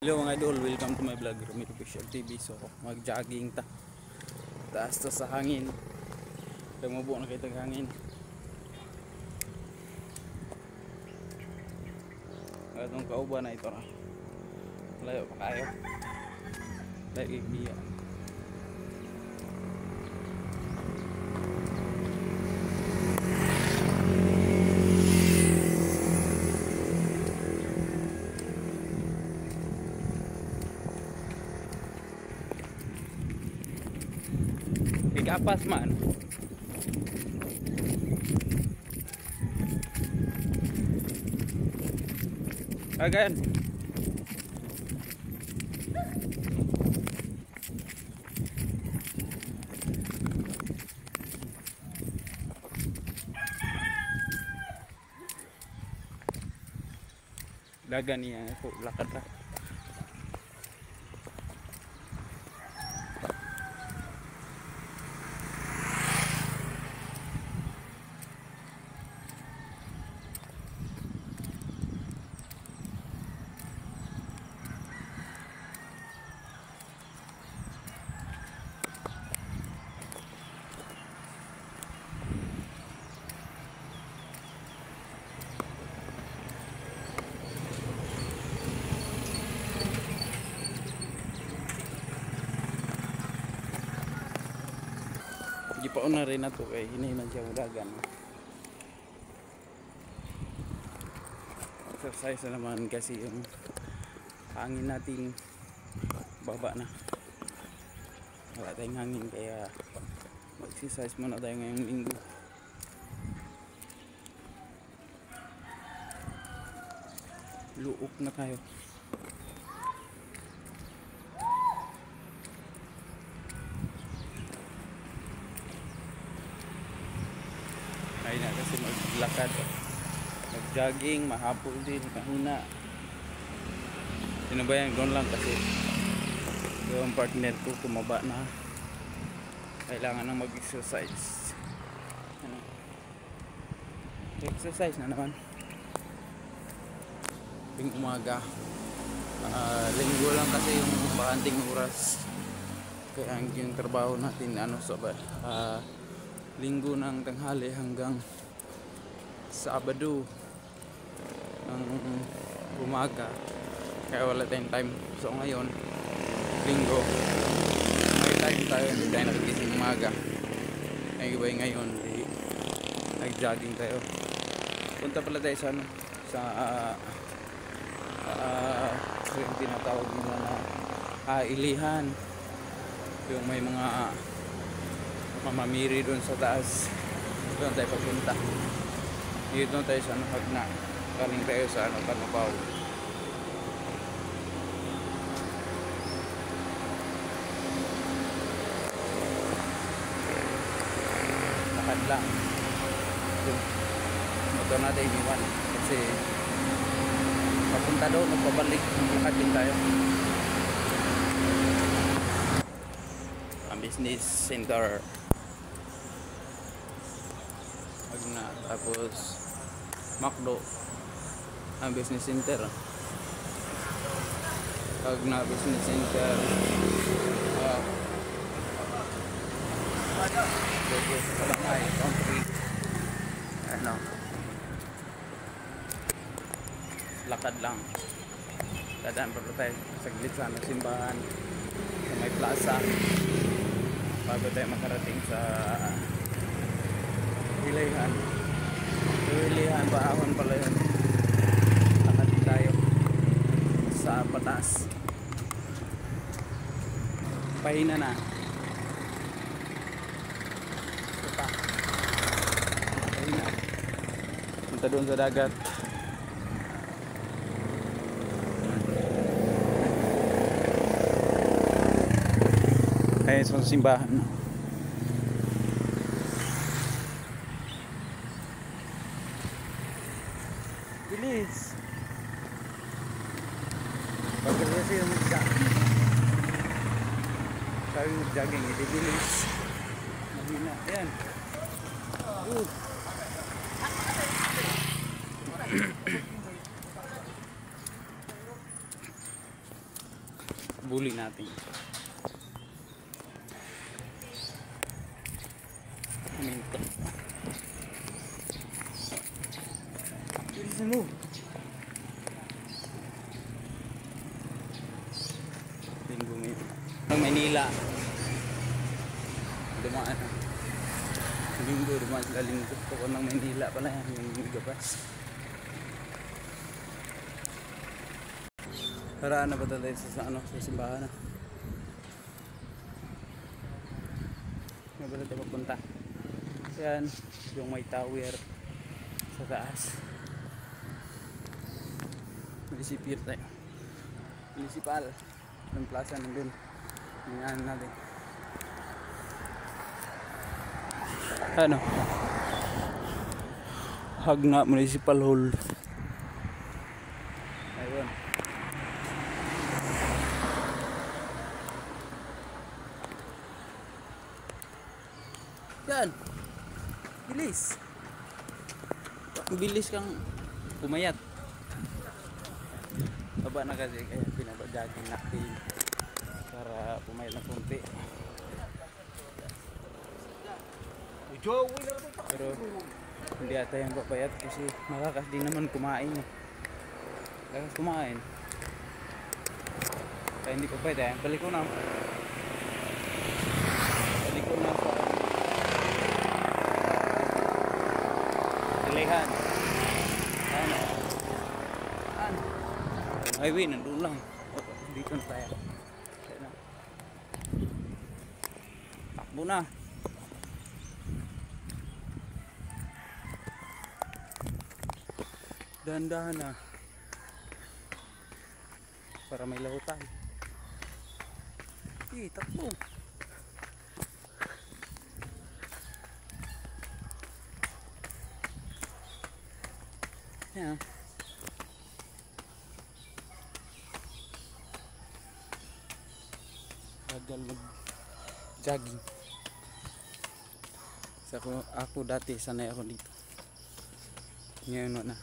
Hello mga idol, welcome to my vlog, Romel Official TV. So mag-jogging ta. Taas ta sa hangin. Tumubo na kita hangin. Atong kauban na ito ra. Layo pa kayo. Layo biya. Kapas man. Again. Dagan niya ako lakad ra. Gipaon na rin na to kay hinahinan siya dagan. Exercise na naman kasi yung hangin natin baba na. Wala tayong hangin kaya mag-exercise muna tayo ngayong linggo. Luok na tayo. Ay na kasi maglakad, mag-jogging, mahapol din, mahina. Sino ba yan? Doon lang kasi yung partner ko tumaba na. Kailangan nang mag-exercise. Exercise na naman. Ting umaga. Linggo lang kasi yung bakanting oras. Kaya yung trabaho natin sa linggo ng tanghali hanggang Sabado ng umaga, kaya wala tayong time. So ngayon linggo may time tayo, hindi tayo nakigising umaga. Ngayon nag-jogging tayo. Punta pala tayo sa yung tinatawag nila na ilihan, yung may mga mamamiri doon sa taas. Doon tayo papunta. Dito tayo sa Hagna. Galing tayo sa Tanapaw. Lakad lang. Motor natin iniwan kasi papunta doon, magpabalik, lakad din tayo. Ang business center Hagna, tapos Macdo ang business center. Hagna business center. Dito sa Kalangay country. Lakad lang. Dadaan pa tayo saglit sa simbahan sa may plaza bago tayo makarating sa Ilihan. Ilihan ba ahon pala yun. Lakad tayo sa patas. Pahina na. Pahina. Punta doon sa dagat. Ayun sa simbahan. Bilis. Bagus kasi yung mag-jogging. Sabi mag-jogging, hindi bilis. Mahina. Ayan. Bully natin. Minto. Bilisan mo. Linggo ngayon. Ang Manila. Dumaan. Linggo, dumaan sila linggo. Pagod ng Manila pala yan. Yung gabas. Paraan na ba tayo sa simbahan na? Nga ba tayo papunta? Yan, yung may tower sa taas. Munisipyo tayo. Municipal. Yung plaza nandun. Tingnan natin. Ano? Hagna Municipal Hall. Ayun. Yan. Bilis. Bilis kang pumayat. Baba na kasi kaya pinaba-jogging natin para pumayat ng konti. Pero hindi ata yung papayat kasi makakas din naman kumain. Makakas kumain. Kaya hindi papayat. Balik ko na. Balik ko na sa Lihan. Ano? Ano? Highway, nandun lang. Dito na tayo. Takbo na. Dahan-dahan na. Para may lautan. Takbo. Yan. Bagal mag-jogging. So ako dati sanay ako dito. Ngayon na.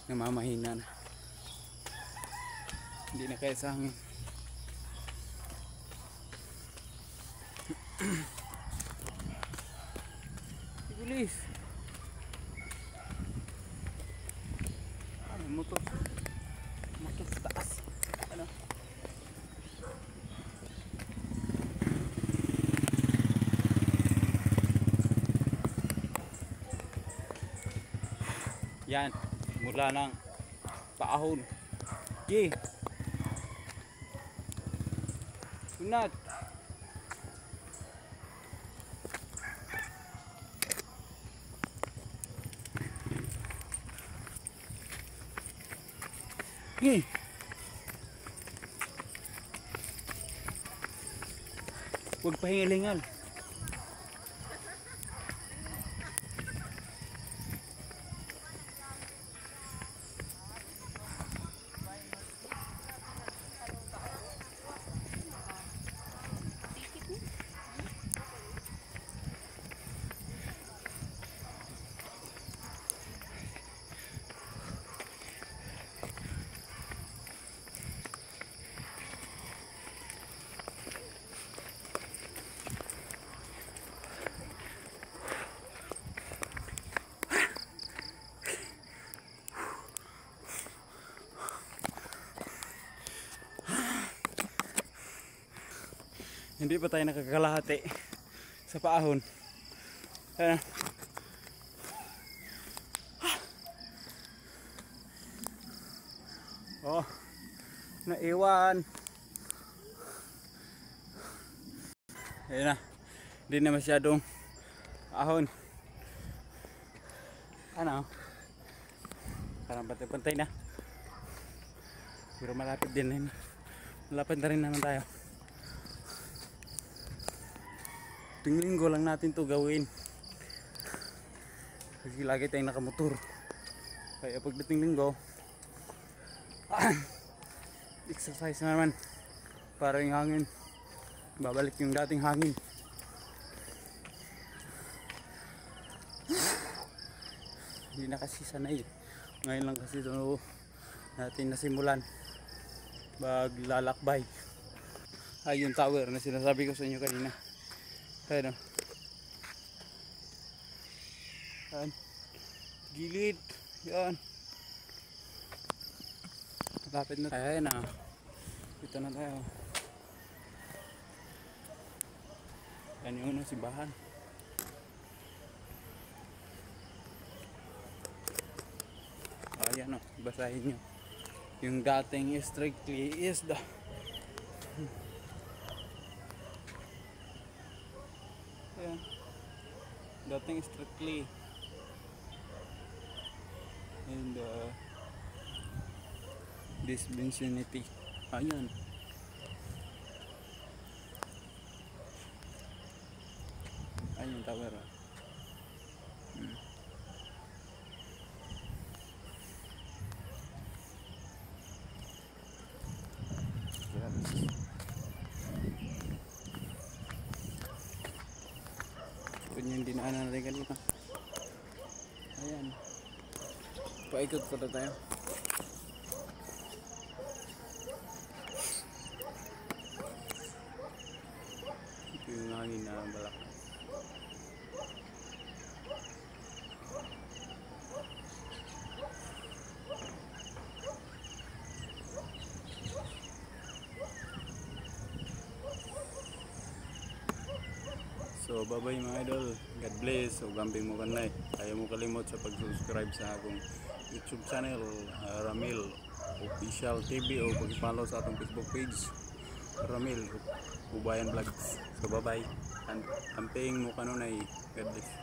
Namamahina na. Hindi na kaya sa hangin. Bilis. Ano motor? Motor sa taas. Ano? Yan. Mula ng paahon. Okay. Sunat. Okay. Huwag pahingalingal. Hindi pa tayo nakakalahati sa paahon. Oh, naiwan. Ayun na. Hindi na masyadong ahon. Ano? Parang pantay-pantay na. Pero malapit din. Malapit na rin naman tayo. Tuwing linggo lang natin to gawin. Kasi lagi tayong nakamotor. Kaya pagdating linggo, exercise na naman. Para yung hangin, babalik yung dating hangin. Hindi na kasi sanay. Ngayon lang kasi ito natin nasimulan maglalakbay. ay yung tower na sinasabi ko sa inyo kanina. Ayan o. Ayan. Gilid. Yan. Lapit na. Ayan na. Dito na tayo. Yan yung unang simbahan. Ayan o. Basahin nyo. Yung dating strictly is the ayan. Dating strictly and this vicinity. Ayan. Ayun yung tower. Yun yung dinaanan natin kanina. Ayan. Paikot pa tayo. Ito yung hangin na balak. So bye bye mga idol, God bless. So gambing mo kanay, ayaw mo kalimot sa pag-subscribe sa akong YouTube channel, Ramil Official TV, o pag-follow sa atong Facebook page, Ramil Ubayan Vlogs. So bye bye, and amping mo kanunay, God bless.